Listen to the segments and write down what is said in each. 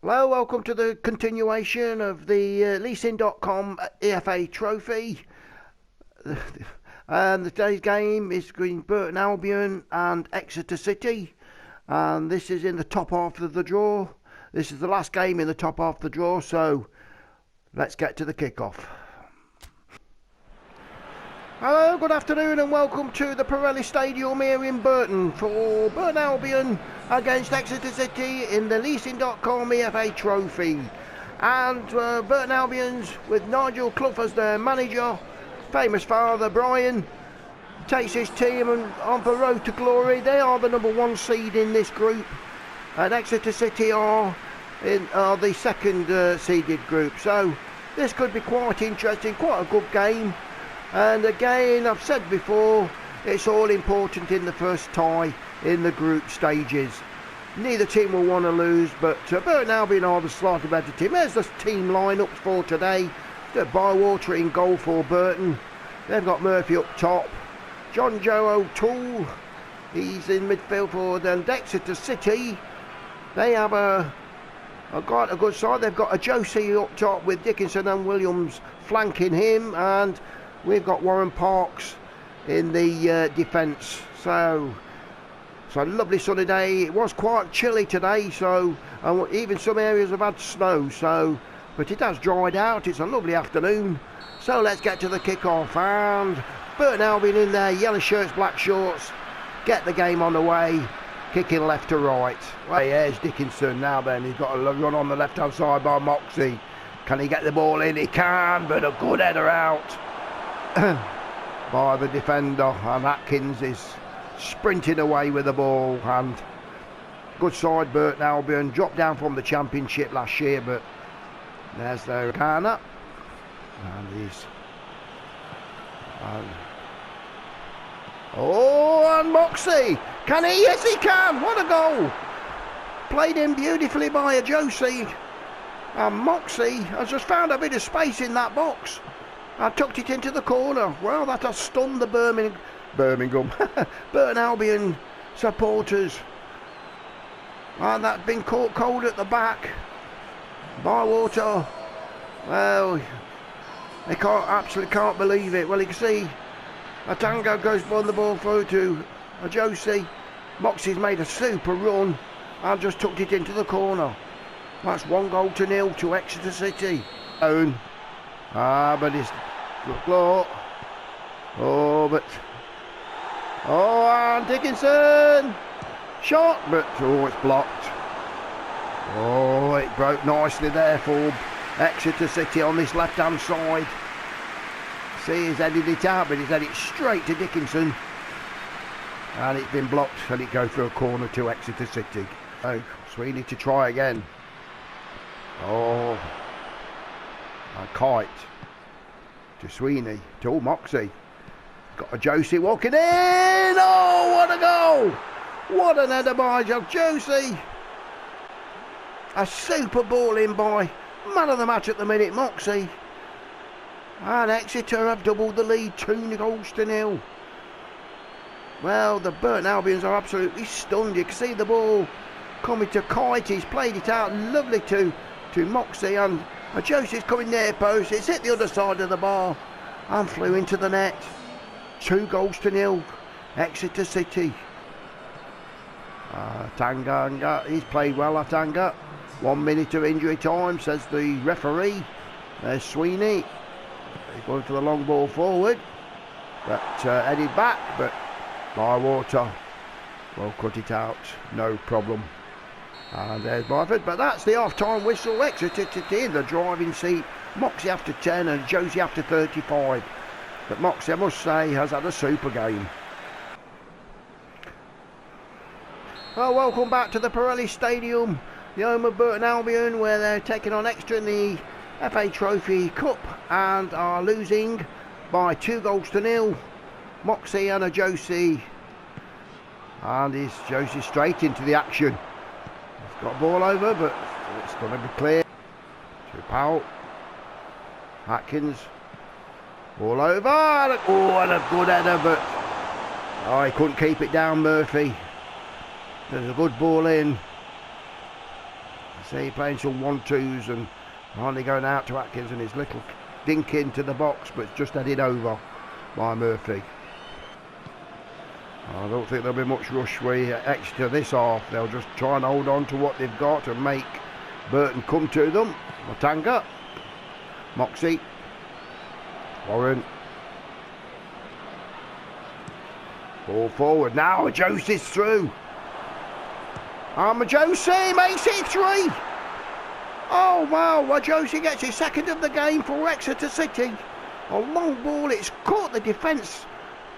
Hello, welcome to the continuation of the leasing.com EFL Trophy. And today's game is between Burton Albion and Exeter City. And this is in the top half of the draw. This is the last game in the top half of the draw, so let's get to the kickoff. Hello, good afternoon and welcome to the Pirelli Stadium here in Burton for Burton Albion against Exeter City in the leasing.com EFL Trophy. And Burton Albion's with Nigel Clough as their manager, famous father Brian, takes his team on the road to glory. They are the number one seed in this group, and Exeter City are the second seeded group. So this could be quite interesting, quite a good game. And again, I've said before, it's all important in the first tie in the group stages. Neither team will want to lose, but Burton Albion are the slightly better team. There's the team lineups for today. Bywater in goal for Burton. They've got Murphy up top. John Joe O'Toole, he's in midfield for them. Exeter City, they have quite a good side. They've got a Josie up top with Dickinson and Williams flanking him, and we've got Warren Parks in the defence. So a lovely sunny day. It was quite chilly today, so even some areas have had snow. But it has dried out. It's a lovely afternoon. So let's get to the kick-off. And Burton Albion in their yellow shirts, black shorts, get the game on the way, kicking left to right. Well, here's Dickinson now. Then he's got a run on the left-hand side by Moxie. Can he get the ball in? He can, but a good header out by the defender, and Atkins is sprinting away with the ball. And good side Burton Albion, dropped down from the Championship last year, but there's their corner, and he's and Moxie, can he? Yes, he can. What a goal! Played in beautifully by a Josie, and Moxie has just found a bit of space in that box. I tucked it into the corner. Well, that has stunned the Birmingham Burton Albion supporters. And that's been caught cold at the back. Bywater, well, they absolutely can't believe it. Well, you can see a Tango goes on the ball through to a Josie. Moxie's made a super run and just tucked it into the corner. That's 1-0 to Exeter City. But it's look. And Dickinson shot, but it's blocked. It broke nicely there for Exeter City on this left-hand side. See, he's headed it out, but he's headed it straight to Dickinson, and it's been blocked, and it goes through a corner to Exeter City. So Sweeney to try again. A kite to Sweeney, to Moxie. Got a Josie walking in. Oh, what a goal! What an header by Josie. A super ball in by man of the match at the minute, Moxie. And Exeter have doubled the lead, 2-0. Well, the Burton Albions are absolutely stunned. You can see the ball coming to Kite. He's played it out lovely to Moxie, and Josie's coming near post. It's hit the other side of the bar and flew into the net. 2-0, Exeter City. Tanganga, he's played well, Tanga. 1 minute of injury time, says the referee. There's Sweeney. He's going for the long ball forward, but headed back, but Bywater will cut it out, no problem. And there's Byford, but that's the half-time whistle. Exeter City in the driving seat. Moxie after 10 and Josie after 35. But Moxie, I must say, has had a super game. Well, welcome back to the Pirelli Stadium, the home of Burton Albion, where they're taking on Exeter in the FA Trophy Cup and are losing by 2-0. Moxie and a Josie, and is Josie straight into the action. He's got a ball over, but it's going to be clear to Powell. Atkins, ball over, and a good header, but he couldn't keep it down, Murphy. There's a good ball in. See, playing some 1-2s and hardly going out to Atkins, and his little dink into the box, but it's just headed over by Murphy. I don't think there'll be much rush with Exeter this half. They'll just try and hold on to what they've got and make Burton come to them. Matanga, Moxie, Warren. Ball forward now. Josie's through. Josie makes it 3. Oh wow! Josie gets his second of the game for Exeter City. A long ball. It's caught the defence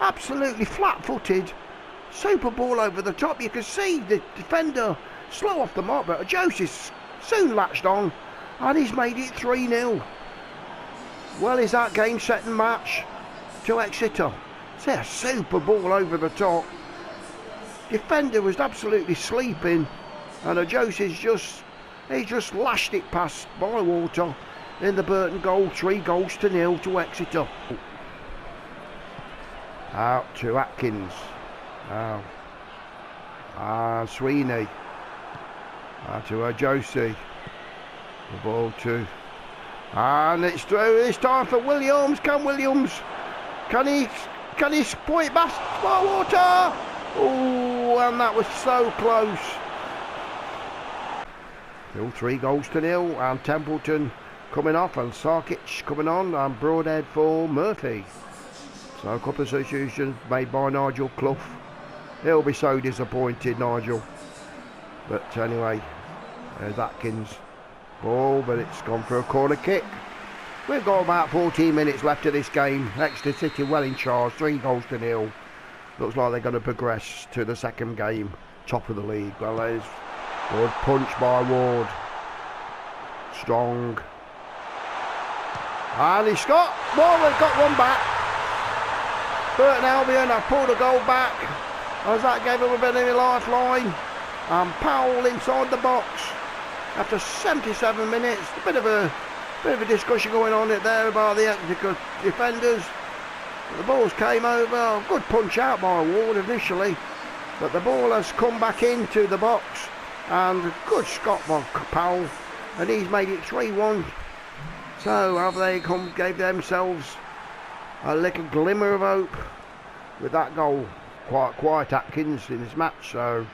absolutely flat-footed. Super ball over the top. You can see the defender slow off the mark, but Josie's soon latched on, and he's made it 3-0. Well, is that game, set and match to Exeter? It's a super ball over the top. Defender was absolutely sleeping, and Josie's just lashed it past Bywater in the Burton goal. 3-0 to Exeter. Out to Atkins. Sweeney. Out to Josie. The ball to... And it's through this time for Williams. Can Williams? Can he put it past Bywater? Oh, and that was so close. Still 3-0, and Templeton coming off, and Sarkic coming on, and Broadhead for Murphy. So a couple of substitutions made by Nigel Clough. He'll be so disappointed, Nigel. But anyway, there's Atkins. Ball, but it's gone for a corner kick. We've got about 14 minutes left of this game. Exeter City well in charge, 3-0. Looks like they're going to progress to the second game, top of the league. Well, there's good punch by Ward. Strong. And he's got... Well, they've got one back. Burton Albion have pulled a goal back, as that gave them a bit of a lifeline. And Powell inside the box after 77 minutes. A bit of a discussion going on there about the Exeter defenders. The balls came over. Good punch out by Ward initially, but the ball has come back into the box, and good shot by Powell, and he's made it 3-1. So have they gave themselves a little glimmer of hope with that goal. Quite quiet Atkins in this match. So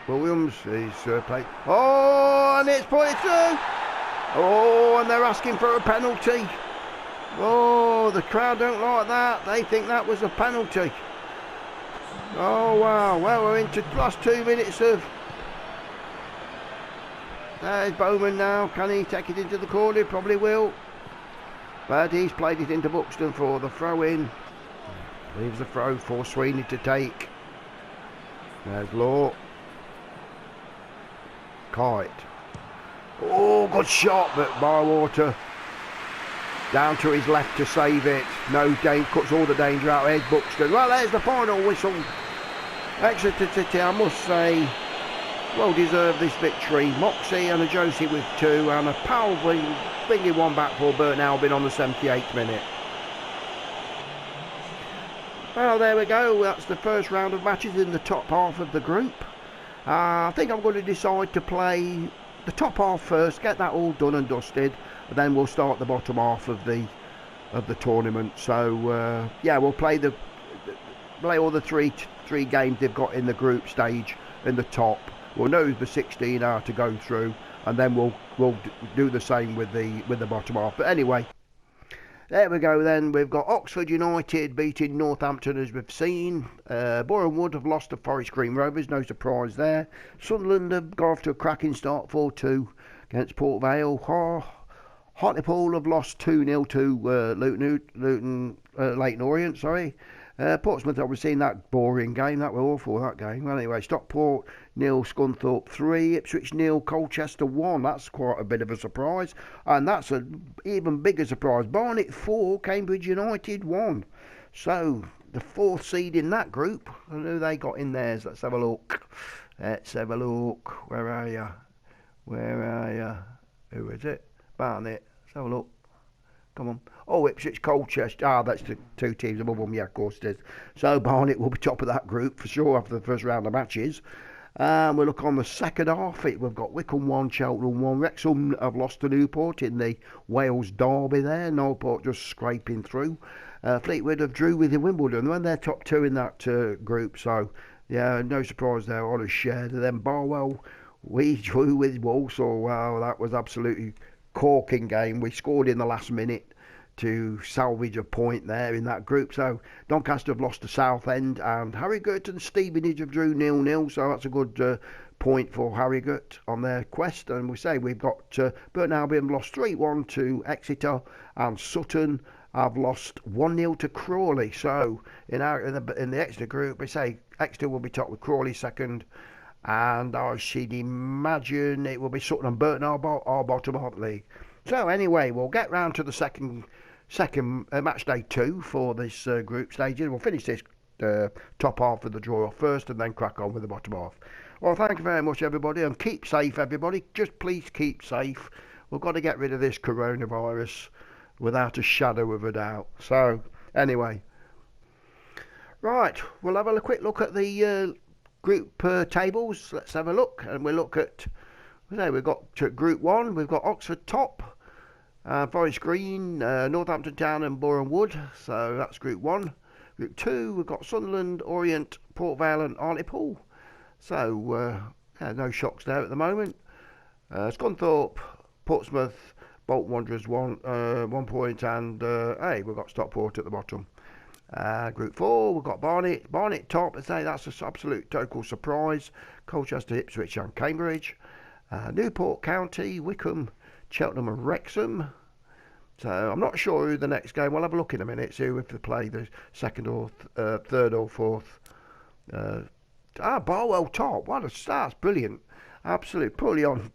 Williams is played. Oh, and it's put it through. Oh, and they're asking for a penalty. Oh, the crowd don't like that. They think that was a penalty. Oh wow. Well, we're into the last 2 minutes of... There's Bowman now. Can he take it into the corner? Probably will. But he's played it into Buxton for the throw-in. Leaves the throw for Sweeney to take. There's Law. Kite. Oh, good shot, but Bywater down to his left to save it. No danger, cuts all the danger out. There's Buxton. Well, there's the final whistle. Exeter City, I must say, well deserved this victory. Moxie and a Josie with 2, and a Powell bringing one back for Burton Albion on the 78th minute. Well, there we go. That's the first round of matches in the top half of the group. I think I'm going to decide to play the top half first, get that all done and dusted, and then we'll start the bottom half of the tournament. So yeah, we'll play all the three games they've got in the group stage in the top. We'll know the 16 are to go through, and then we'll do the same with the bottom half. But anyway, there we go then. We've got Oxford United beating Northampton, as we've seen. Boreham Wood have lost to Forest Green Rovers, no surprise there. Sunderland have got off to a cracking start, 4-2 against Port Vale. Hartlepool have lost 2-0 to Leyton Orient, sorry. Portsmouth, I've seen that boring game. That was awful, that game. Well, anyway, Stockport 0, Scunthorpe 3, Ipswich 0, Colchester 1. That's quite a bit of a surprise. And that's an even bigger surprise. Barnet 4, Cambridge United 1. So, the 4th seed in that group. And who they got in theirs? Let's have a look. Where are you? Who is it? Barnet. Let's have a look. Come on. Oh, Ipswich, Colchester. Ah, that's the 2 teams above them. Yeah, of course it is. So Barnet will be top of that group for sure after the first round of matches. We look on the second half. We've got Wycombe 1, Cheltenham 1. Wrexham have lost to Newport in the Wales derby there. Newport just scraping through. Fleetwood have drew with Wimbledon when they're top 2 in that group. So, yeah, no surprise there. On a share. And then Barwell, we drew with Walsall. Wow, that was absolutely corking game. We scored in the last minute to salvage a point there in that group. So Doncaster have lost to Southend, and Harrogate and Stevenage have drew 0-0. So that's a good point for Harrogate on their quest. And we say we've got Burton Albion lost 3-1 to Exeter, and Sutton have lost 1-0 to Crawley. So in the Exeter group, we say Exeter will be top with Crawley second, and I should imagine it will be Sutton and Burton our bottom of the league. So anyway, we'll get round to the second match day 2 for this group stages. We'll finish this top half of the draw off first, and then crack on with the bottom half. Well, thank you very much, everybody, and keep safe, everybody. Just please keep safe. We've got to get rid of this coronavirus without a shadow of a doubt. So anyway, right, we'll have a quick look at the group tables. Let's have a look, and we'll look at. We've got Group 1. We've got Oxford top. Forest Green, Northampton Town and Boreham Wood, so that's Group 1. Group 2, we've got Sunderland, Orient, Port Vale and Hartlepool. So, no shocks there at the moment. Scunthorpe, Portsmouth, Bolton Wanderers 1 point, and we've got Stockport at the bottom. Group 4, we've got Barnet top. I say that's an absolute total surprise. Colchester, Ipswich and Cambridge. Newport County, Wycombe, Cheltenham and Wrexham. So I'm not sure who the next game. We'll have a look in a minute, see if they play the second or third or fourth. Barwell top. What a start! That's brilliant. Absolutely purely on.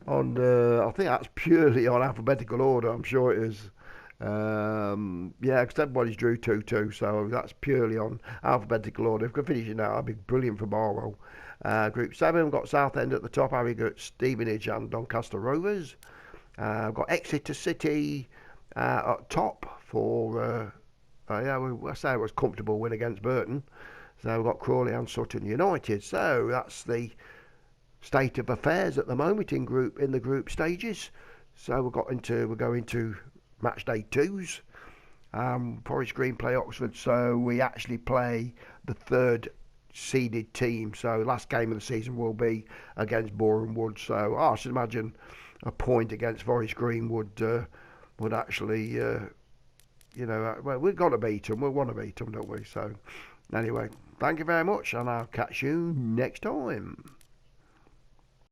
I think that's purely on alphabetical order. I'm sure it is. Yeah, because everybody's drew 2-2, so that's purely on alphabetical order. If we can finish it now, that'd be brilliant for Barwell. Group 7, we've got Southend at the top, Harrogate, Stevenage and Doncaster Rovers. We've got Exeter City at top for, I say it was comfortable win against Burton. So we've got Crawley and Sutton United. So that's the state of affairs at the moment in the group stages. So we're going into match day 2s. Forest Green play Oxford, so we actually play the third seeded team. So last game of the season will be against Boreham Wood. So I should imagine a point against Forest Green would actually, well, we've got to beat them. We want to beat them, don't we? So anyway, thank you very much, and I'll catch you next time.